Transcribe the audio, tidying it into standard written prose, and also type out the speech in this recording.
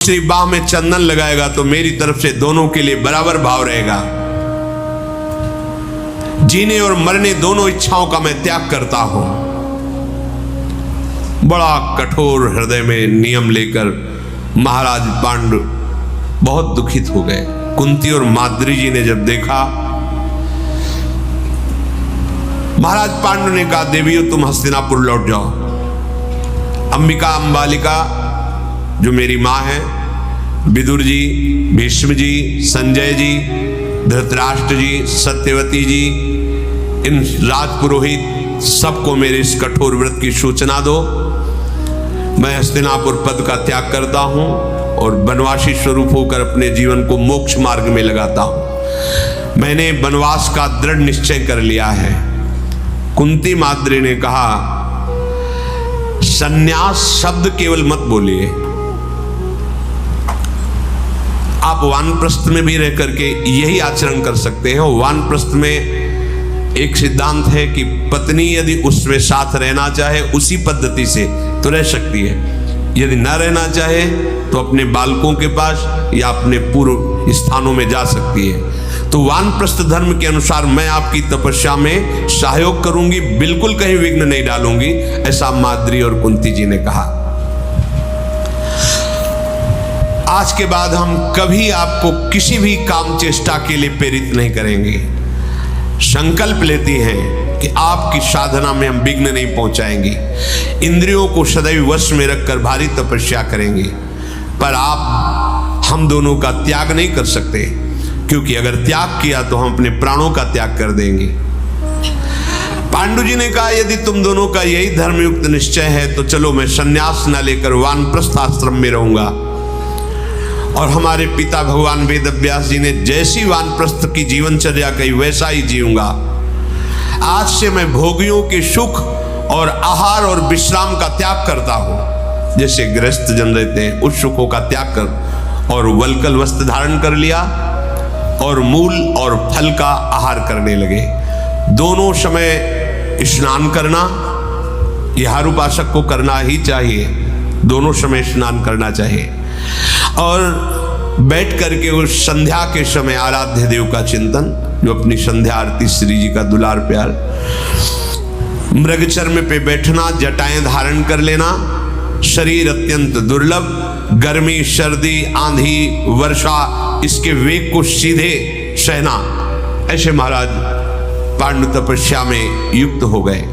दूसरी बाह में चंदन लगाएगा तो मेरी तरफ से दोनों के लिए बराबर भाव रहेगा। जीने और मरने दोनों इच्छाओं का मैं त्याग करता हूं। बड़ा कठोर हृदय में नियम लेकर महाराज पांडु बहुत दुखित हो गए। कुंती और माद्री जी ने जब देखा, महाराज पांडु ने कहा, देवियों तुम हस्तिनापुर लौट जाओ। अंबिका अंबालिका जो मेरी माँ है, विदुर जी, भीष्म जी, संजय जी, धृतराष्ट्र जी, सत्यवती जी, इन राजपुरोहित सबको मेरे इस कठोर व्रत की सूचना दो। मैं हस्तिनापुर पद का त्याग करता हूं और वनवासी स्वरूप होकर अपने जीवन को मोक्ष मार्ग में लगाता हूं। मैंने वनवास का दृढ़ निश्चय कर लिया है। कुंती माद्री ने कहा, संन्यास शब्द केवल मत बोलिए। आप वानप्रस्थ में भी रह करके यही आचरण कर सकते हैं। वानप्रस्थ में एक सिद्धांत है कि पत्नी यदि उसमें साथ रहना चाहे उसी पद्धति से तो रह सकती है, यदि न रहना चाहे तो अपने बालकों के पास या अपने पूर्व स्थानों में जा सकती है। तो वानप्रस्थ धर्म के अनुसार मैं आपकी तपस्या में सहयोग करूंगी, बिल्कुल कहीं विघ्न नहीं डालूंगी, ऐसा माद्री और कुंती जी ने कहा। आज के बाद हम कभी आपको किसी भी काम चेष्टा के लिए प्रेरित नहीं करेंगे। संकल्प लेती हैं कि आपकी साधना में हम विघ्न नहीं पहुंचाएंगे। इंद्रियों को सदैव वश में रखकर भारी तपस्या करेंगे, पर आप हम दोनों का त्याग नहीं कर सकते, क्योंकि अगर त्याग किया तो हम अपने प्राणों का त्याग कर देंगे। पांडु जी ने कहा, यदि तुम दोनों का यही धर्मयुक्त निश्चय है तो चलो, मैं संन्यास न लेकर वानप्रस्थ आश्रम में रहूंगा। और हमारे पिता भगवान वेदव्यास जी ने जैसी वानप्रस्थ की जीवनचर्या कही वैसा ही जीऊंगा। आज से मैं भोगियों के सुख और आहार और विश्राम का त्याग करता हूं। जैसे गृहस्थ जन रहते हैं, उस सुखों का त्याग कर और वल्कल वस्त्र धारण कर लिया और मूल और फल का आहार करने लगे। दोनों समय स्नान करना, यह हर उपासक को करना ही चाहिए। दोनों समय स्नान करना चाहिए और बैठ करके उस संध्या के समय आराध्य देव का चिंतन, जो अपनी संध्या आरती श्री जी का दुलार प्यार, मृगचर्म पे बैठना, जटाएं धारण कर लेना, शरीर अत्यंत दुर्लभ, गर्मी, सर्दी, आंधी, वर्षा, इसके वेग को सीधे सहना। ऐसे महाराज पांडु तपस्या में युक्त हो गए।